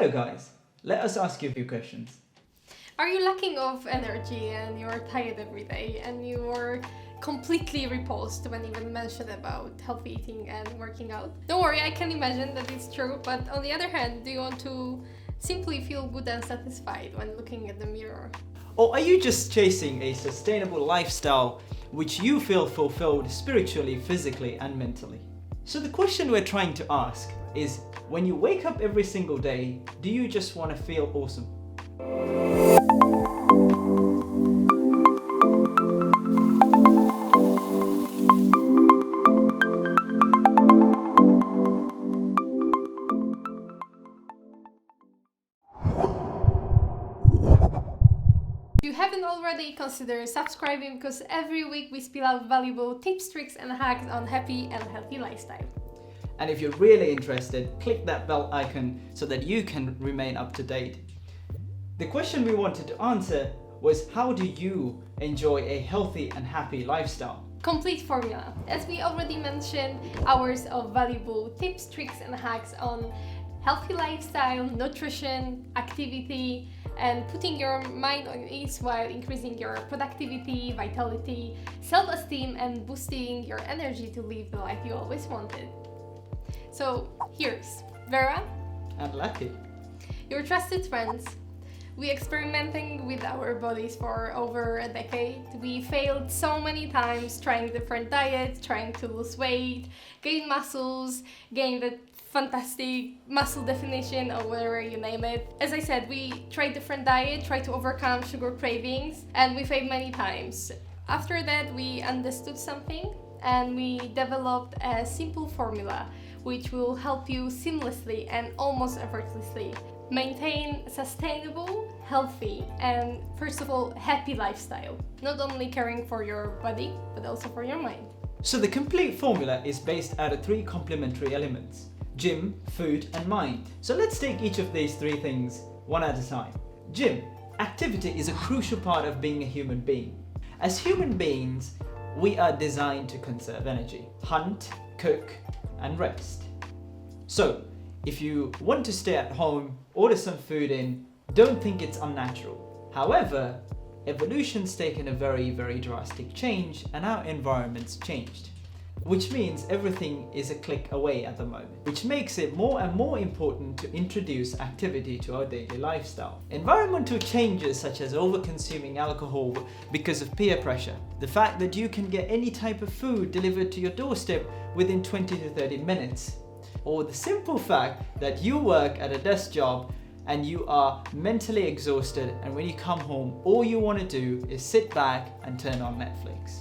Hello guys, let us ask you a few questions. Are you lacking of energy and you're tired every day and you're completely repulsed when even mentioned about healthy eating and working out? Don't worry, I can imagine that it's true, but on the other hand, do you want to simply feel good and satisfied when looking at the mirror? Or are you just chasing a sustainable lifestyle which you feel fulfilled spiritually, physically and mentally? So the question we're trying to ask is, when you wake up every single day, do you just want to feel awesome? If you haven't already, consider subscribing because every week we spill out valuable tips, tricks and hacks on happy and healthy lifestyle. And if you're really interested, click that bell icon so that you can remain up to date. The question we wanted to answer was, how do you enjoy a healthy and happy lifestyle? Complete formula. As we already mentioned, hours of valuable tips, tricks and hacks on healthy lifestyle, nutrition, activity, and putting your mind on ease while increasing your productivity, vitality, self-esteem and boosting your energy to live the life you always wanted. So here's Vera And Lucky. your trusted friends. We experimenting with our bodies for over a decade. We failed so many times trying different diets, trying to lose weight, gain muscles, gain the fantastic muscle definition or whatever you name it. As I said, we tried different diets, tried to overcome sugar cravings, and we failed many times. After that, we understood something and we developed a simple formula which will help you seamlessly and almost effortlessly maintain sustainable, healthy, and first of all, happy lifestyle. Not only caring for your body, but also for your mind. So the complete formula is based out of 3 complementary elements: gym, food, and mind. So let's take each of these 3 things one at a time. Gym. Activity is a crucial part of being a human being. As human beings, we are designed to conserve energy, hunt, cook, and rest. So, if you want to stay at home, order some food in, don't think it's unnatural. However, evolution's taken a very, very drastic change and our environment's changed. Which means everything is a click away at the moment, which makes it more and more important to introduce activity to our daily lifestyle. Environmental changes such as over-consuming alcohol because of peer pressure, the fact that you can get any type of food delivered to your doorstep within 20 to 30 minutes, or the simple fact that you work at a desk job and you are mentally exhausted, and when you come home all you want to do is sit back and turn on Netflix.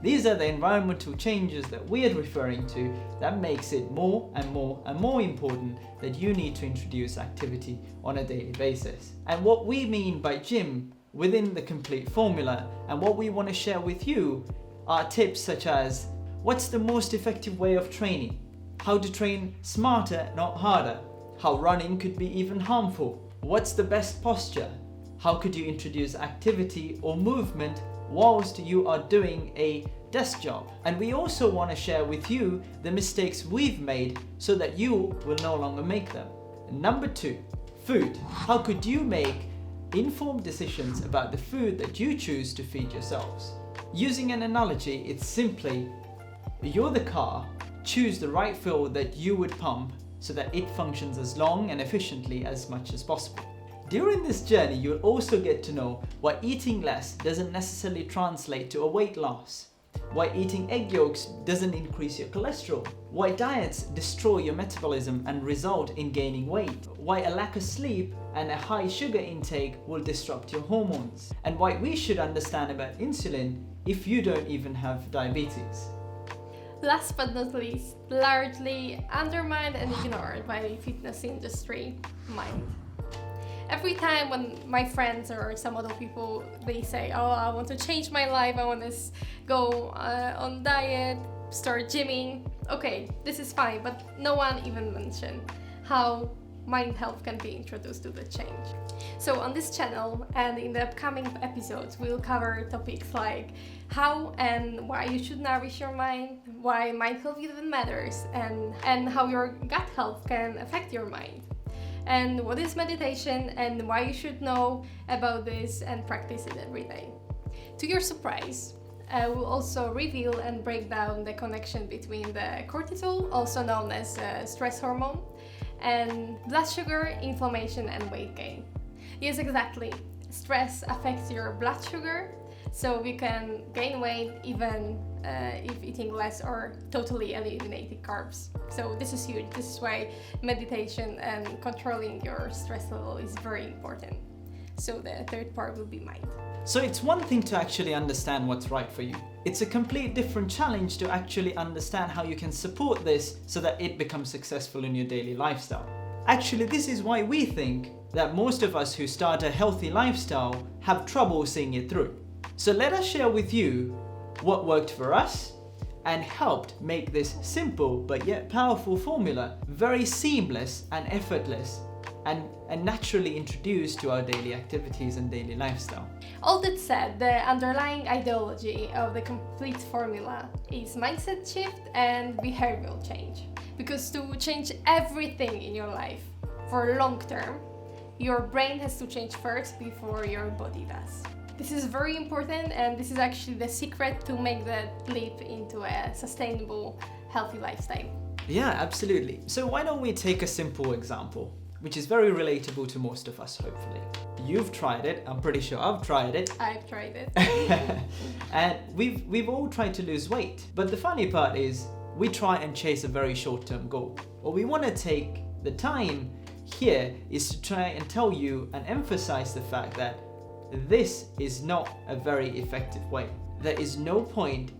These are the environmental changes that we are referring to that makes it more and more and more important that you need to introduce activity on a daily basis. And what we mean by gym within the complete formula and what we want to share with you are tips such as, what's the most effective way of training? How to train smarter, not harder? How running could be even harmful? What's the best posture? How could you introduce activity or movement whilst you are doing a desk job? And we also want to share with you the mistakes we've made so that you will no longer make them. Number 2, food. How could you make informed decisions about the food that you choose to feed yourselves? Using an analogy, it's simply, you're the car, choose the right fuel that you would pump so that it functions as long and efficiently as much as possible. During this journey, you'll also get to know why eating less doesn't necessarily translate to a weight loss, why eating egg yolks doesn't increase your cholesterol, why diets destroy your metabolism and result in gaining weight, why a lack of sleep and a high sugar intake will disrupt your hormones, and why we should understand about insulin if you don't even have diabetes. Last but not least, largely undermined and ignored by the fitness industry, mind. Every time when my friends or some other people, they say, oh, I want to change my life, I want to go on diet, start gymming. Okay, this is fine, but no one even mentioned how mind health can be introduced to the change. So on this channel and in the upcoming episodes, we'll cover topics like how and why you should nourish your mind, why mind health even matters, and how your gut health can affect your mind. and what is meditation and why you should know about this and practice it every day. To your surprise, we'll also reveal and break down the connection between the cortisol, also known as stress hormone, and blood sugar, inflammation, and weight gain. Yes, exactly. Stress affects your blood sugar, so you can gain weight even if eating less or totally eliminating carbs. So this is huge. This is why meditation and controlling your stress level is very important. So the third part will be mind. So it's one thing to actually understand what's right for you. It's a complete different challenge to actually understand how you can support this so that it becomes successful in your daily lifestyle. Actually, this is why we think that most of us who start a healthy lifestyle have trouble seeing it through. So let us share with you what worked for us and helped make this simple but yet powerful formula very seamless and effortless and naturally introduced to our daily activities and daily lifestyle. All that said, the underlying ideology of the complete formula is mindset shift and behavioral change. Because to change everything in your life for long term, your brain has to change first before your body does. This is very important, and this is actually the secret to make that leap into a sustainable, healthy lifestyle. Yeah, absolutely. So why don't we take a simple example, which is very relatable to most of us, hopefully. You've tried it, I'm pretty sure I've tried it. I've tried it. And we've all tried to lose weight. But the funny part is, we try and chase a very short-term goal. What we want to take the time here is to try and tell you and emphasize the fact that this is not a very effective way. There is no point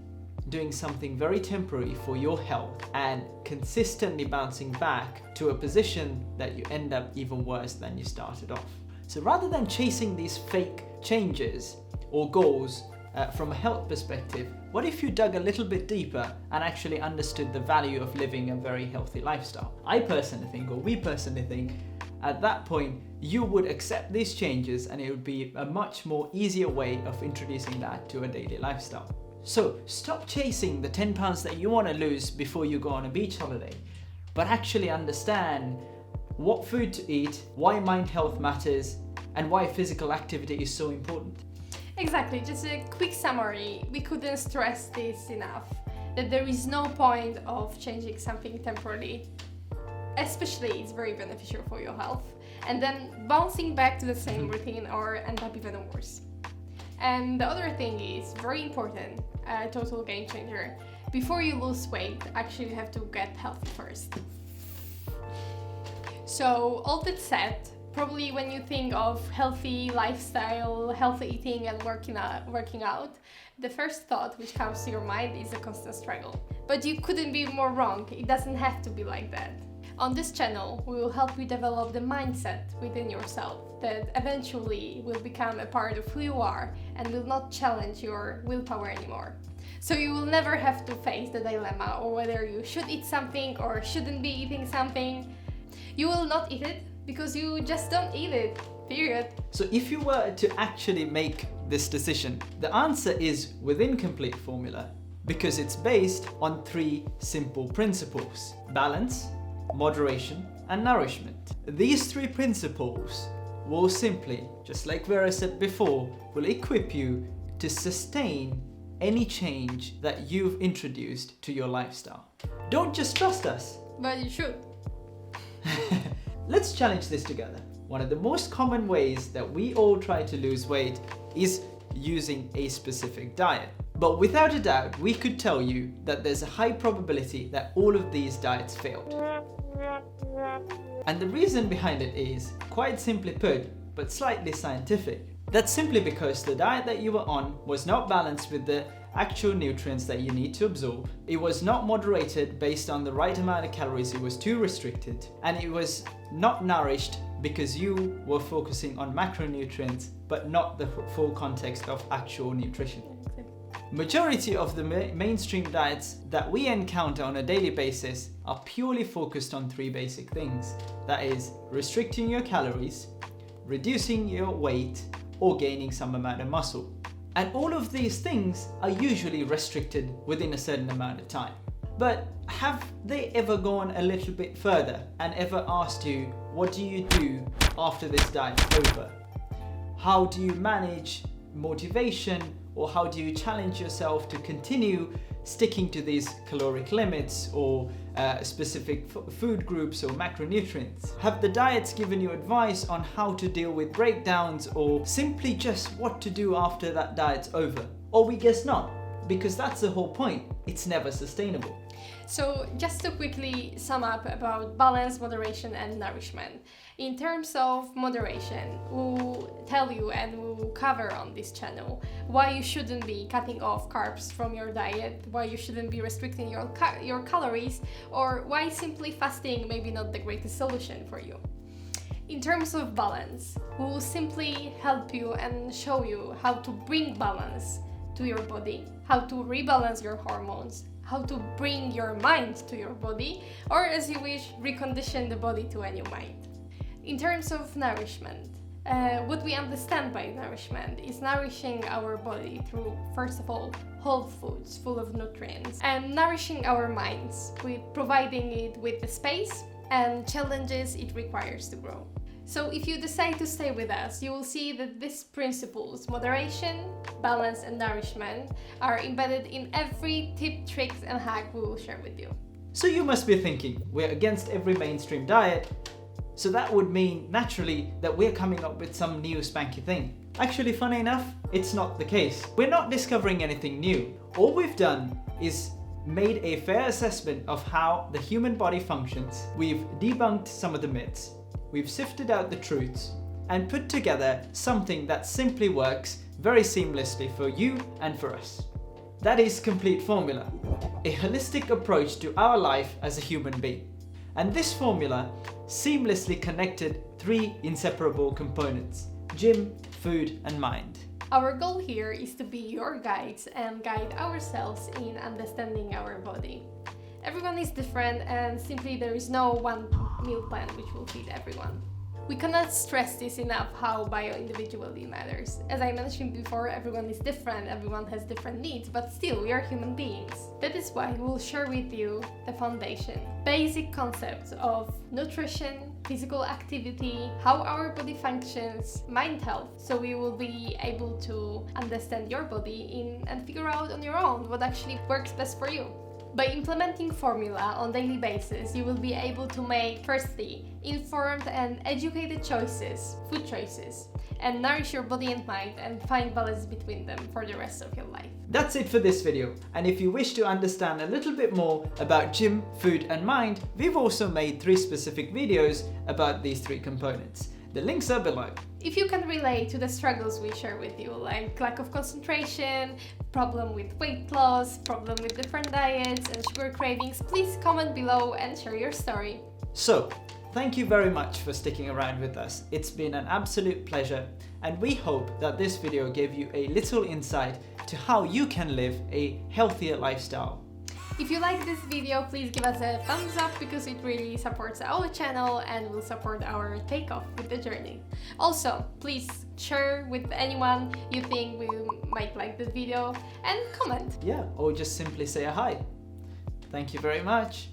doing something very temporary for your health and consistently bouncing back to a position that you end up even worse than you started off. So rather than chasing these fake changes or goals from a health perspective, what if you dug a little bit deeper and actually understood the value of living a very healthy lifestyle? I personally think, or we personally think, at that point, you would accept these changes and it would be a much more easier way of introducing that to a daily lifestyle. So stop chasing the 10 pounds that you want to lose before you go on a beach holiday, but actually understand what food to eat, why mind health matters, and why physical activity is so important. Exactly, just a quick summary. We couldn't stress this enough, that there is no point of changing something temporarily. Especially it's very beneficial for your health, and then bouncing back to the same routine or end up even worse. And the other thing is very important, a total game changer. Before you lose weight, actually you have to get healthy first. So all that said, probably when you think of healthy lifestyle, healthy eating and working out, the first thought which comes to your mind is a constant struggle. But you couldn't be more wrong, it doesn't have to be like that. On this channel, we will help you develop the mindset within yourself that eventually will become a part of who you are and will not challenge your willpower anymore. So you will never have to face the dilemma or whether you should eat something or shouldn't be eating something. You will not eat it because you just don't eat it, period. So if you were to actually make this decision, the answer is within Complete Formula because it's based on 3 simple principles: balance, moderation, and nourishment. These 3 principles will simply, just like Vera said before, will equip you to sustain any change that you've introduced to your lifestyle. Don't just trust us. But you should. Let's challenge this together. One of the most common ways that we all try to lose weight is using a specific diet. But without a doubt, we could tell you that there's a high probability that all of these diets failed. And the reason behind it is, quite simply put, but slightly scientific. That's simply because the diet that you were on was not balanced with the actual nutrients that you need to absorb. It was not moderated based on the right amount of calories, it was too restricted. And it was not nourished because you were focusing on macronutrients, but not the full context of actual nutrition. Majority of the mainstream diets that we encounter on a daily basis are purely focused on 3 basic things. That is, restricting your calories, reducing your weight, or gaining some amount of muscle. And all of these things are usually restricted within a certain amount of time. But have they ever gone a little bit further and ever asked you, what do you do after this diet's over? How do you manage motivation, or how do you challenge yourself to continue sticking to these caloric limits or specific food groups or macronutrients? Have the diets given you advice on how to deal with breakdowns, or simply just what to do after that diet's over? Or we guess not, because that's the whole point. It's never sustainable. So just to quickly sum up about balance, moderation and nourishment. In terms of moderation, we'll tell you and we'll cover on this channel why you shouldn't be cutting off carbs from your diet, why you shouldn't be restricting your calories, or why simply fasting may be not the greatest solution for you. In terms of balance, we'll simply help you and show you how to bring balance to your body, how to rebalance your hormones, how to bring your mind to your body, or as you wish, recondition the body to a new mind. In terms of nourishment, what we understand by nourishment is nourishing our body through, first of all, whole foods full of nutrients, and nourishing our minds with providing it with the space and challenges it requires to grow. So if you decide to stay with us, you will see that these principles, moderation, balance and nourishment, are embedded in every tip, tricks and hack we will share with you. So you must be thinking, we're against every mainstream diet, so that would mean naturally that we're coming up with some new spanky thing. Actually, funny enough, it's not the case. We're not discovering anything new. All we've done is made a fair assessment of how the human body functions. We've debunked some of the myths, we've sifted out the truths, and put together something that simply works very seamlessly for you and for us. That is Complete Formula, a holistic approach to our life as a human being. And this formula seamlessly connected three inseparable components: gym, food and mind. Our goal here is to be your guides and guide ourselves in understanding our body. Everyone is different, and simply there is no one meal plan which will fit everyone. We cannot stress this enough, how bio-individuality matters. As I mentioned before, everyone is different, everyone has different needs, but still we are human beings. That is why we'll share with you the foundation, basic concepts of nutrition, physical activity, how our body functions, mind health, so we will be able to understand your body and figure out on your own what actually works best for you. By implementing formula on daily basis, you will be able to make, firstly, informed and educated choices, food choices, and nourish your body and mind and find balance between them for the rest of your life. That's it for this video, and if you wish to understand a little bit more about gym, food and mind, we've also made 3 specific videos about these 3 components. The links are below. If you can relate to the struggles we share with you, like lack of concentration, problem with weight loss, problem with different diets and sugar cravings, please comment below and share your story. So, thank you very much for sticking around with us. It's been an absolute pleasure, and we hope that this video gave you a little insight to how you can live a healthier lifestyle. If you like this video, please give us a thumbs up because it really supports our channel and will support our takeoff with the journey. Also, please share with anyone you think might like this video and comment. Yeah, or just simply say a hi. Thank you very much.